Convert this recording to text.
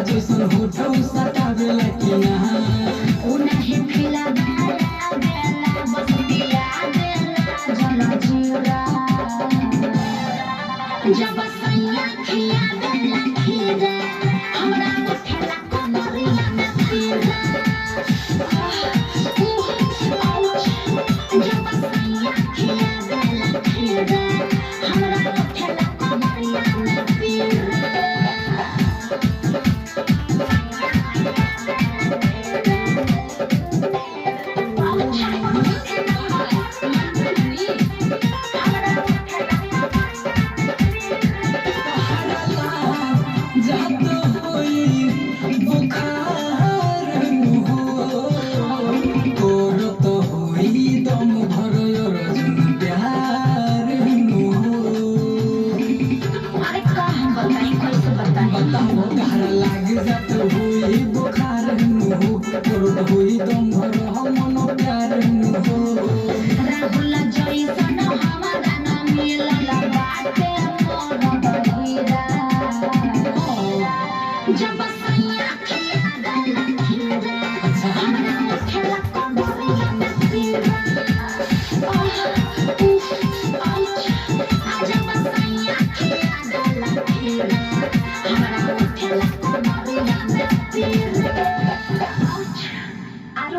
जैसन होठौ सटावेला कि ना उन्हें खिला बेला बेला बस पिया बेला जला जीरा जब सैया खिया बेला खीरा हमरा उठेला कमरिया में खीरा जब सैया खिया बेला खीरा हमरा उठेला कमरिया में खीरा हुई दम भर हमनो प्यार हो राहुल जैसन हमारा न मिलल बाटे मोर बहिरा जब सैया खिया देला खीरा हमरा उठेला कमरिया में खीरा जब सैया खिया देला खीरा हमरा उठेला कमरिया में खीरा